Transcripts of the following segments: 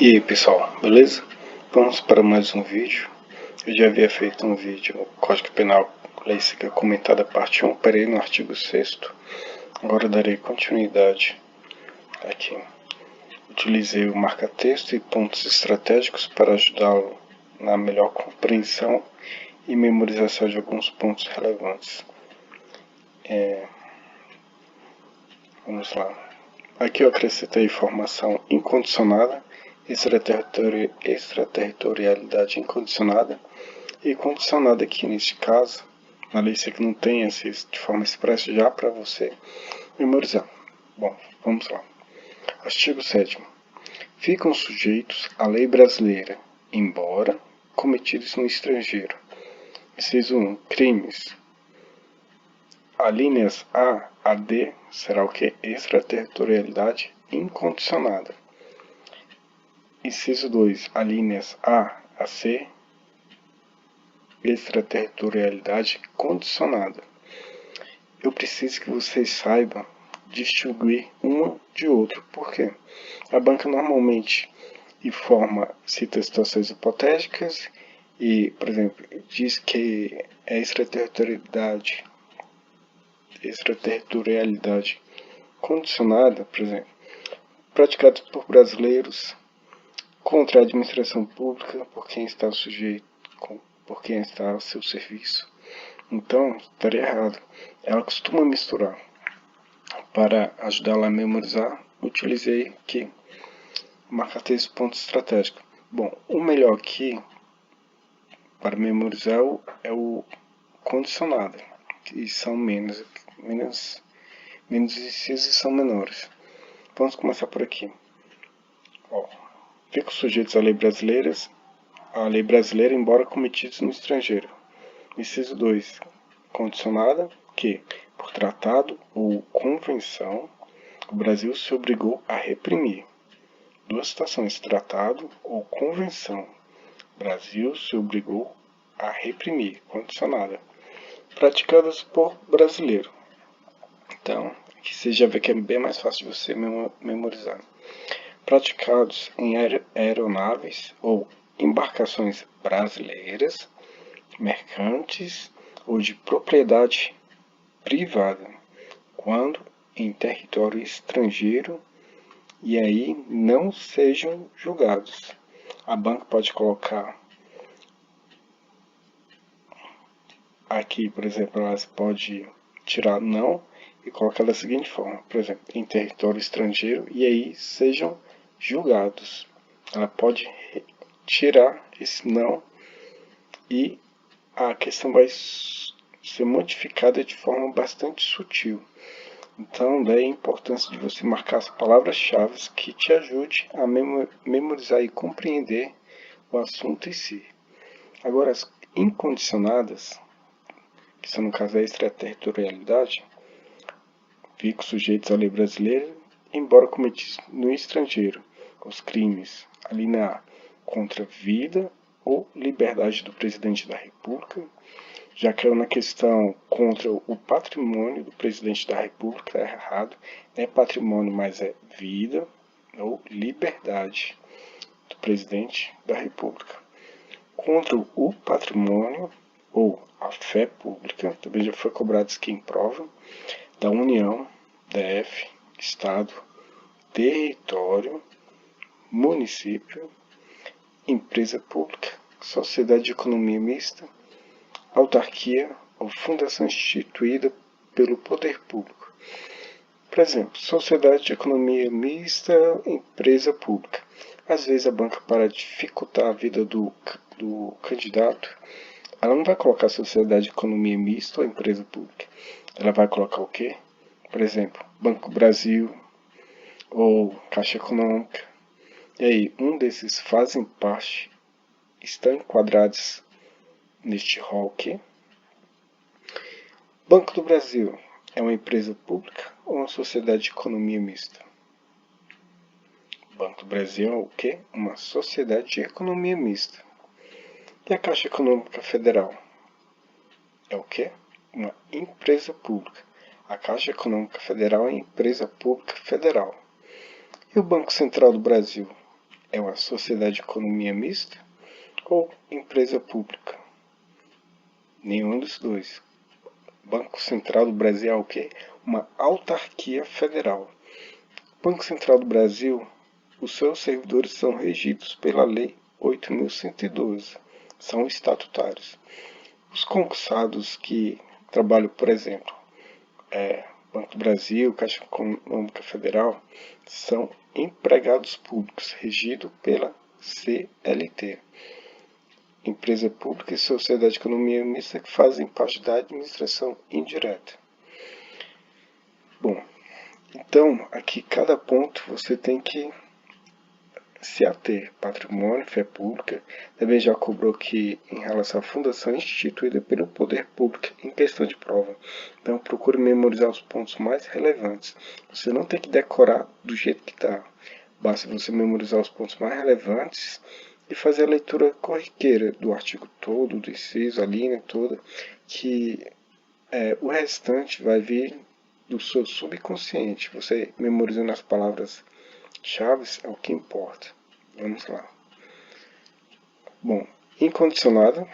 E aí pessoal, beleza? Vamos para mais um vídeo. Eu já havia feito um vídeo Código Penal, Lei Seca Comentada parte 1, parei no artigo 6º. Agora darei continuidade aqui. Utilizei o marca-texto e pontos estratégicos para ajudá-lo na melhor compreensão e memorização de alguns pontos relevantes. Vamos lá. Aqui eu acrescentei informação incondicionada, extraterritorialidade incondicionada e condicionada aqui neste caso. Na lei seca não tem esse de forma expressa já para você memorizar. Bom, vamos lá. Artigo 7º. Ficam sujeitos à lei brasileira, embora cometidos no estrangeiro. Inciso 1. Crimes. Alíneas A a D será o que? Extraterritorialidade incondicionada. Inciso 2. Alíneas A a C, extraterritorialidade condicionada. Eu preciso que vocês saibam distinguir uma de outra. Por quê? A banca normalmente cita situações hipotéticas e, por exemplo, diz que é extraterritorialidade condicionada, por exemplo, praticada por brasileiros contra a administração pública, por quem está sujeito, por quem está ao seu serviço. Então, estaria errado. Ela costuma misturar. Para ajudá-la a memorizar, utilizei aqui marca-texto ponto estratégico. Bom, o melhor aqui para memorizar é o condicionado, que são menos incisos e são menores. Vamos começar por aqui. Ficam sujeitos à lei brasileira, embora cometidos no estrangeiro. Inciso 2. Condicionada que, por tratado ou convenção, o Brasil se obrigou a reprimir. Duas situações: tratado ou convenção. Brasil se obrigou a reprimir. Condicionada. Praticadas por brasileiro. Então, aqui você já vê que é bem mais fácil de você memorizar. Praticados em aeronaves ou embarcações brasileiras, mercantes ou de propriedade privada, quando em território estrangeiro, e aí não sejam julgados. A banca pode colocar aqui, por exemplo, ela pode tirar não e colocar da seguinte forma, por exemplo, em território estrangeiro, e aí sejam julgados. Ela pode tirar esse não e a questão vai ser modificada de forma bastante sutil. Então, daí a importância de você marcar as palavras-chave que te ajude a memorizar e compreender o assunto em si. Agora, as incondicionadas, que são no caso a extraterritorialidade, ficam sujeitos à lei brasileira, embora cometidos no estrangeiro. Os crimes, alínea A, contra a vida ou liberdade do presidente da República. Já caiu na questão contra o patrimônio do presidente da República, é errado. Não é patrimônio, mas é vida ou liberdade do presidente da República. Contra o patrimônio ou a fé pública, também já foi cobrado isso aqui em prova, da União, DF, Estado, território, município, empresa pública, sociedade de economia mista, autarquia ou fundação instituída pelo poder público. Por exemplo, sociedade de economia mista, empresa pública. Às vezes a banca, para dificultar a vida do candidato, ela não vai colocar sociedade de economia mista ou empresa pública. Ela vai colocar o quê? Por exemplo, Banco Brasil ou Caixa Econômica. E aí, um desses fazem parte, estão enquadrados neste rol aqui. Banco do Brasil é uma empresa pública ou uma sociedade de economia mista? Banco do Brasil é o quê? Uma sociedade de economia mista. E a Caixa Econômica Federal é o quê? Uma empresa pública. A Caixa Econômica Federal é uma empresa pública federal. E o Banco Central do Brasil é uma sociedade de economia mista ou empresa pública? Nenhum dos dois. Banco Central do Brasil é o quê? Uma autarquia federal. O Banco Central do Brasil, os seus servidores são regidos pela Lei 8.112, são estatutários. Os concursados que trabalham, por exemplo, Banco do Brasil, Caixa Econômica Federal, são empregados públicos, regidos pela CLT. Empresa pública e sociedade de economia mista que fazem parte da administração indireta. Bom, então aqui cada ponto você tem que se ater. Patrimônio, fé pública, também já cobrou que em relação à fundação instituída pelo poder público em questão de prova. Então procure memorizar os pontos mais relevantes. Você não tem que decorar do jeito que está. Basta você memorizar os pontos mais relevantes e fazer a leitura corriqueira do artigo todo, do inciso, a linha toda, que o restante vai vir do seu subconsciente. Você memorizando as palavras-chave é o que importa. Vamos lá. Bom, incondicionado,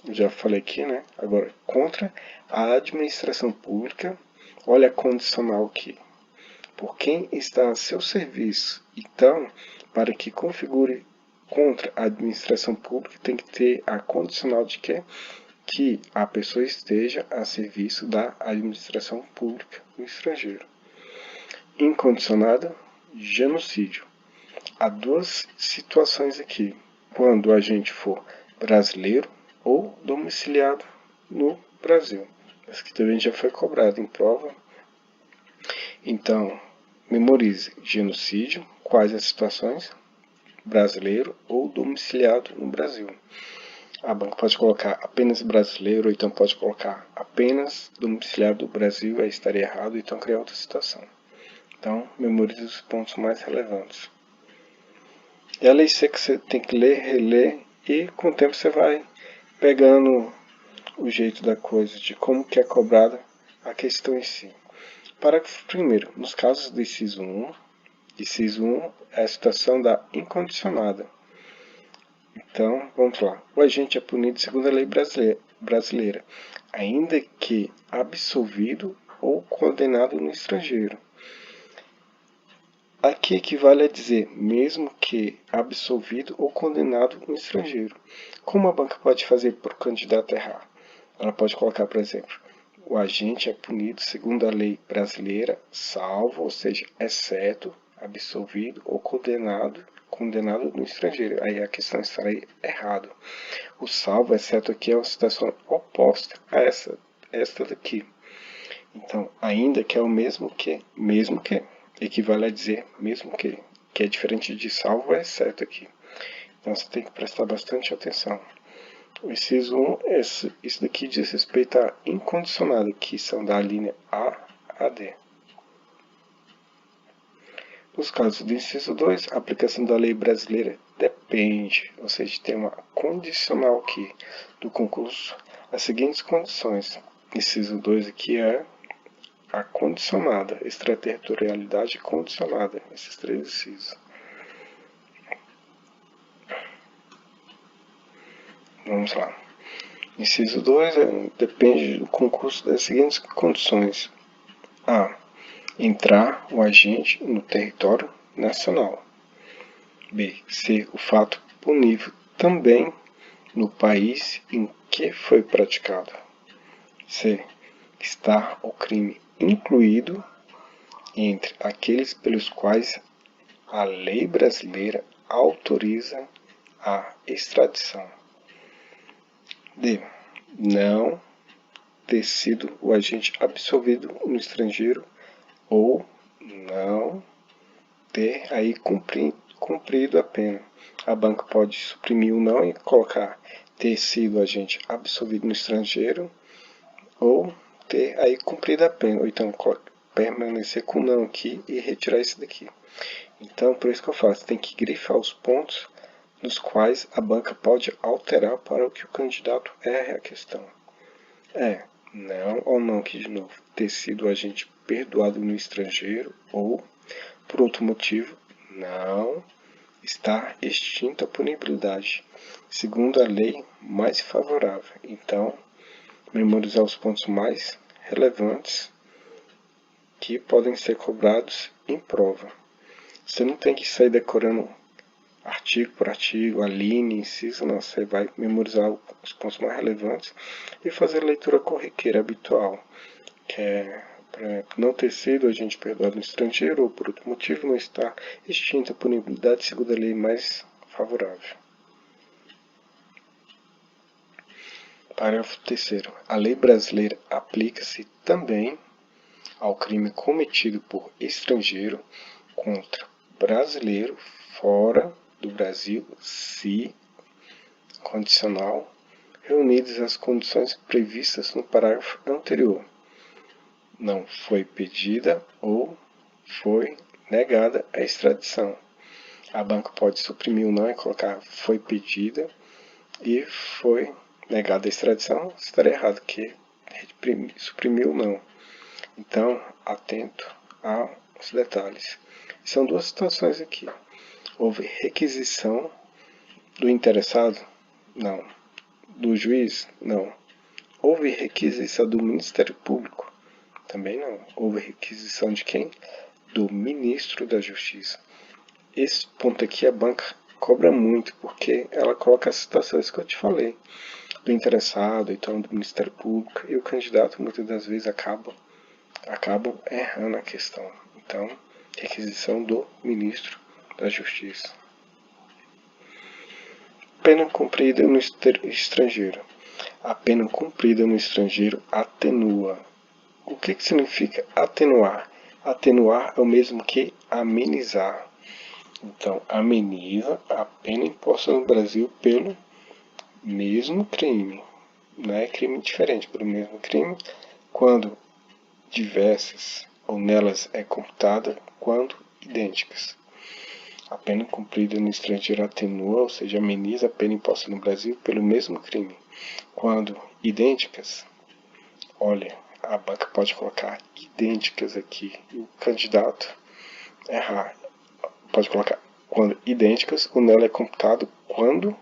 já falei aqui, né? Agora, contra a administração pública, olha a condicional aqui. Por quem está a seu serviço. Então, para que configure contra a administração pública, tem que ter a condicional de que a pessoa esteja a serviço da administração pública no estrangeiro. Incondicionada, genocídio. Há duas situações aqui. Quando o agente for brasileiro ou domiciliado no Brasil. Isso aqui também já foi cobrado em prova. Então, memorize genocídio, quais as situações? Brasileiro ou domiciliado no Brasil. A banca pode colocar apenas brasileiro, ou então pode colocar apenas domiciliado do Brasil, aí estaria errado, então criar outra situação. Então, memorize os pontos mais relevantes. E a lei seca você tem que ler, reler, e com o tempo você vai pegando o jeito da coisa, de como que é cobrada a questão em si. Parágrafo 1º. Nos casos do inciso 1, inciso 1 é a situação da incondicionada. Então, vamos lá. O agente é punido segundo a lei brasileira, ainda que absolvido ou condenado no estrangeiro. Aqui equivale a dizer, mesmo que absolvido ou condenado no estrangeiro. Como a banca pode fazer para o candidato errar? Ela pode colocar, por exemplo, o agente é punido segundo a lei brasileira, salvo, ou seja, exceto, absolvido ou condenado no estrangeiro. Aí a questão estaria errada. O salvo, exceto aqui, é uma situação oposta a esta daqui. Então, ainda que é o mesmo que, equivale a dizer mesmo que é diferente de salvo, exceto aqui. Então você tem que prestar bastante atenção. O inciso 1, isso daqui diz respeito a incondicionado, que são da linha A a D. Nos casos do inciso 2, a aplicação da lei brasileira depende, ou seja, tem uma condicional aqui do concurso, as seguintes condições. Inciso 2 aqui é a condicionada, extraterritorialidade condicionada, esses três incisos. Vamos lá. Inciso 2 depende do concurso das seguintes condições. A. Entrar o agente no território nacional. B. Ser o fato punível também no país em que foi praticado. C. Estar o crime incluído entre aqueles pelos quais a lei brasileira autoriza a extradição. D. Não ter sido o agente absolvido no estrangeiro ou não ter aí cumprido a pena. A banca pode suprimir o não e colocar ter sido o agente absolvido no estrangeiro ou ter aí cumprido a pena, ou então permanecer com não aqui e retirar esse daqui. Então, por isso que eu falo, você tem que grifar os pontos nos quais a banca pode alterar para que o candidato erre a questão. Não ou não aqui de novo, ter sido o agente perdoado no estrangeiro ou, por outro motivo, não está extinta a punibilidade, segundo a lei mais favorável. Então, memorizar os pontos mais relevantes que podem ser cobrados em prova. Você não tem que sair decorando artigo por artigo, a linha, inciso, não. Você vai memorizar os pontos mais relevantes e fazer a leitura corriqueira habitual, que é, por exemplo, não ter sido agente perdoado no estrangeiro ou por outro motivo não está extinta a punibilidade segundo a lei mais favorável. Parágrafo 3º. A lei brasileira aplica-se também ao crime cometido por estrangeiro contra brasileiro fora do Brasil, se condicional, reunidas as condições previstas no parágrafo anterior. Não foi pedida ou foi negada a extradição. A banca pode suprimir o não e colocar foi pedida e foi negada a extradição. Estaria errado, que suprimiu o não. Então, atento aos detalhes. São duas situações aqui. Houve requisição do interessado? Não. Do juiz? Não. Houve requisição do Ministério Público? Também não. Houve requisição de quem? Do Ministro da Justiça. Esse ponto aqui a banca cobra muito, porque ela coloca as situações que eu te falei. Do interessado, então do Ministério Público, e o candidato muitas das vezes acabam errando a questão. Então, requisição do Ministro da Justiça. Pena cumprida no estrangeiro. A pena cumprida no estrangeiro atenua. O que significa atenuar? Atenuar é o mesmo que amenizar. Então, ameniza a pena imposta no Brasil pelo mesmo crime. Não é crime diferente, pelo mesmo crime, quando diversas ou nelas é computada quando idênticas. A pena cumprida no estrangeiro atenua, ou seja, ameniza a pena imposta no Brasil pelo mesmo crime. Quando idênticas, olha, a banca pode colocar idênticas aqui e o candidato errar. Pode colocar quando idênticas, o nela é computado quando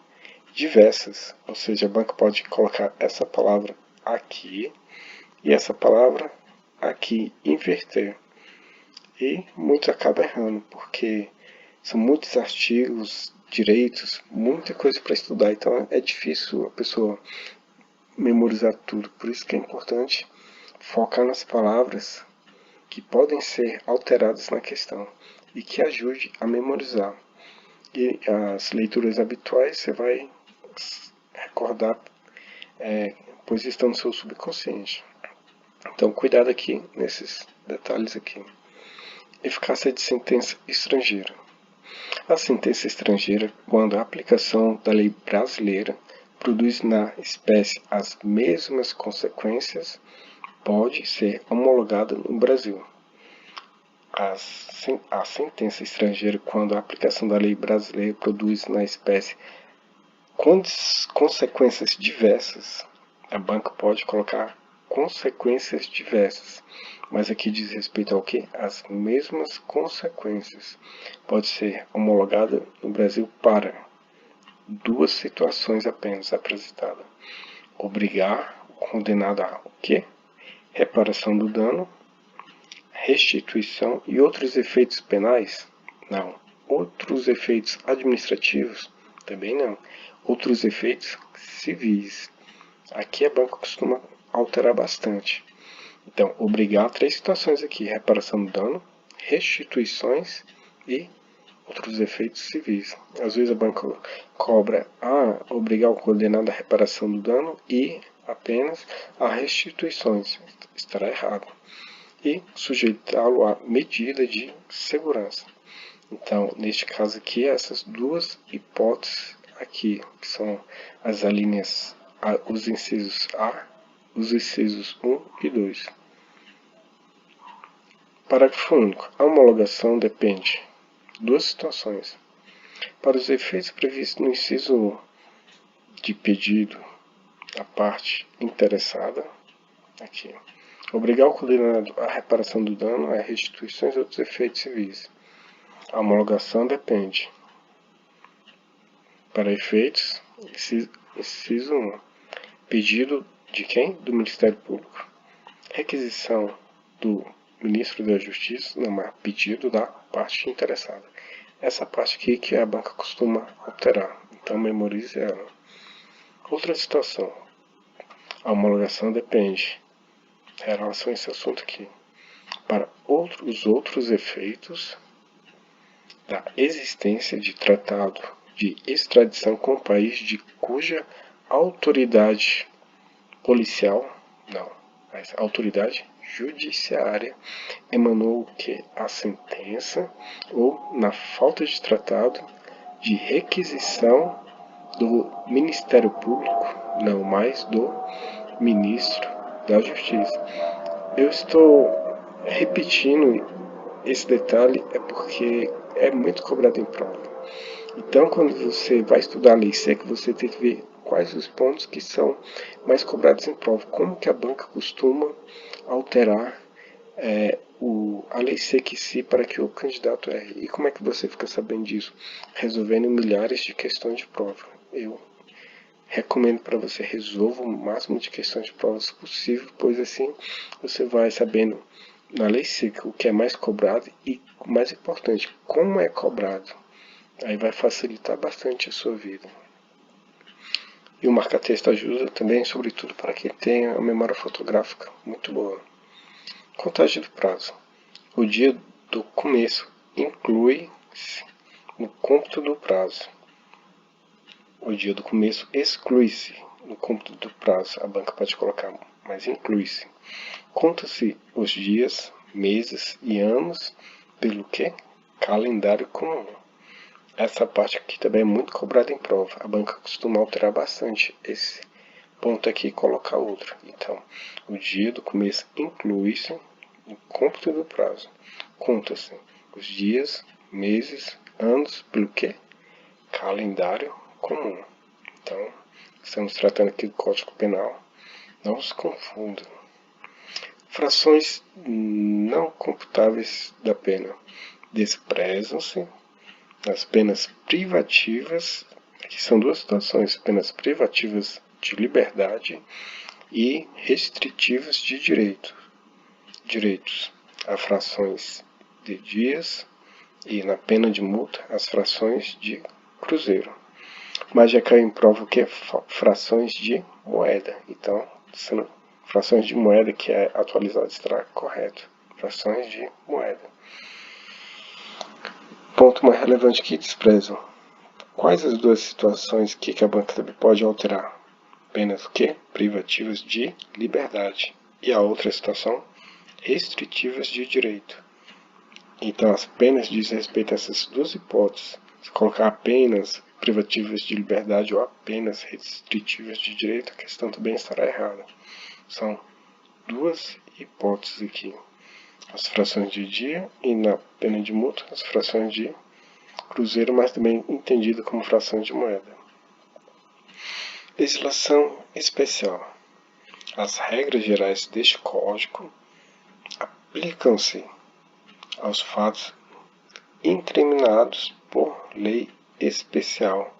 diversas. Ou seja, a banca pode colocar essa palavra aqui e essa palavra aqui, inverter. E muitos acabam errando, porque são muitos artigos, direitos, muita coisa para estudar, então é difícil a pessoa memorizar tudo. Por isso que é importante focar nas palavras que podem ser alteradas na questão e que ajude a memorizar. E as leituras habituais você vai recordar, pois estão no seu subconsciente. Então cuidado aqui nesses detalhes aqui. Eficácia de sentença estrangeira. A sentença estrangeira, quando a aplicação da lei brasileira produz na espécie as mesmas consequências, pode ser homologada no Brasil. A sentença estrangeira, quando a aplicação da lei brasileira produz na espécie consequências diversas, a banca pode colocar consequências diversas, mas aqui diz respeito ao que? As mesmas consequências. Pode ser homologada no Brasil para duas situações apenas apresentadas. Obrigar o condenado a o quê? Reparação do dano, restituição e outros efeitos penais? Não. Outros efeitos administrativos? Também não. Outros efeitos civis. Aqui a banca costuma alterar bastante. Então, obrigar 3 situações aqui: reparação do dano, restituições e outros efeitos civis. Às vezes a banca cobra obrigar o condenado à reparação do dano e apenas a restituições. Estará errado. E sujeitá-lo a medida de segurança. Então, neste caso aqui, essas duas hipóteses aqui, que são as alíneas, os incisos A, os incisos 1 e 2. Parágrafo único. A homologação depende de duas situações. Para os efeitos previstos no inciso 1 de pedido da parte interessada, aqui, obrigar o condenado à reparação do dano, a restituições e outros efeitos civis. A homologação depende Para efeitos, inciso 1. Pedido de quem? Do Ministério Público. Requisição do Ministro da Justiça, não, mas pedido da parte interessada. Essa parte aqui que a banca costuma alterar, então memorize ela. Outra situação, a homologação depende, em relação a esse assunto aqui, para os outros efeitos da existência de tratado de extradição com o país de cuja autoridade policial, não, mas autoridade judiciária emanou o que? A sentença, ou, na falta de tratado, de requisição do Ministério Público, não mais do Ministro da Justiça. Eu estou repetindo esse detalhe é porque é muito cobrado em prova. Então, quando você vai estudar a lei seca, você tem que ver quais os pontos que são mais cobrados em prova. Como que a banca costuma alterar a lei seca em si para que o candidato erre. E como é que você fica sabendo disso? Resolvendo milhares de questões de prova. Eu recomendo para você resolva o máximo de questões de provas possível, pois assim você vai sabendo na lei seca o que é mais cobrado e, o mais importante, como é cobrado. Aí vai facilitar bastante a sua vida. E o marca-texto ajuda também, sobretudo, para quem tenha a memória fotográfica muito boa. Contagem do prazo. O dia do começo inclui-se no cômputo do prazo. O dia do começo exclui-se no cômputo do prazo. A banca pode colocar, mas inclui-se. Conta-se os dias, meses e anos pelo que? Calendário comum. Essa parte aqui também é muito cobrada em prova. A banca costuma alterar bastante esse ponto aqui e colocar outro. Então, o dia do começo inclui-se no cômputo do prazo. Conta-se os dias, meses, anos pelo que? Calendário comum. Então, estamos tratando aqui do Código Penal. Não se confunda. Frações não computáveis da pena. Desprezam-se as penas privativas. Aqui são duas situações: penas privativas de liberdade e restritivas de direitos. Há frações de dias e, na pena de multa, as frações de cruzeiro. Mas já caiu em prova o que é frações de moeda. Então, sendo frações de moeda que é atualizado estará correto. Frações de moeda. Ponto mais relevante que desprezam. Quais as duas situações que a banca também pode alterar? Penas o quê? Privativas de liberdade. E a outra situação? Restritivas de direito. Então, as penas dizem respeito a essas duas hipóteses. Se colocar apenas privativas de liberdade ou apenas restritivas de direito, a questão também estará errada. São duas hipóteses aqui. As frações de dia e, na pena de multa, as frações de cruzeiro, mas também entendida como fração de moeda. Legislação especial. As regras gerais deste Código aplicam-se aos fatos incriminados por lei especial.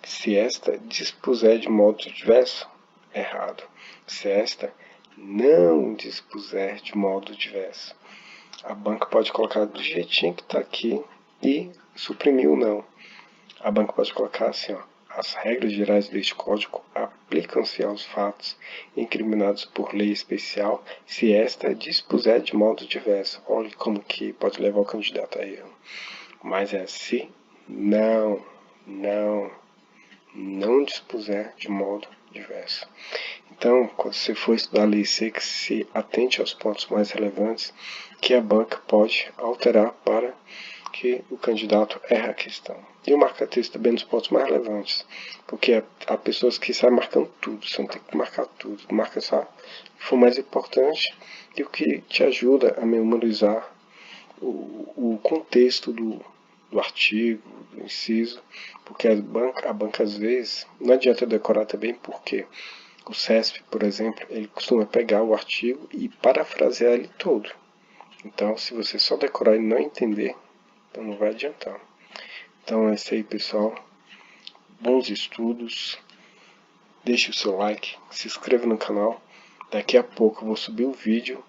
Se esta dispuser de modo diverso, errado. Se esta não dispuser de modo diverso. A banca pode colocar do jeitinho que está aqui e suprimir o não. A banca pode colocar assim, ó: as regras gerais deste Código aplicam-se aos fatos incriminados por lei especial se esta dispuser de modo diverso. Olha como que pode levar o candidato a erro. Mas é se não dispuser de modo diverso. Então, quando você for estudar a lei seca, se atente aos pontos mais relevantes que a banca pode alterar para que o candidato erre a questão. E o marca-texto também dos pontos mais relevantes, porque há pessoas que saem marcando tudo, você não tem que marcar tudo, marca só o que for mais importante e o que te ajuda a memorizar o contexto do artigo, do inciso, porque a banca às vezes não adianta decorar também, porque o CESP, por exemplo, ele costuma pegar o artigo e parafrasear ele todo. Então, se você só decorar e não entender, então não vai adiantar. Então é isso aí, pessoal. bons estudos. Deixe o seu like, se inscreva no canal. Daqui a pouco eu vou subir o vídeo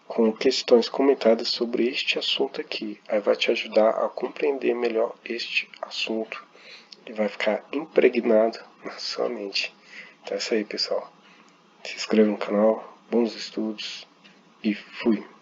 com questões comentadas sobre este assunto aqui. Aí vai te ajudar a compreender melhor este assunto e vai ficar impregnado na sua mente. Então é isso aí, pessoal. Se inscreva no canal, bons estudos e fui!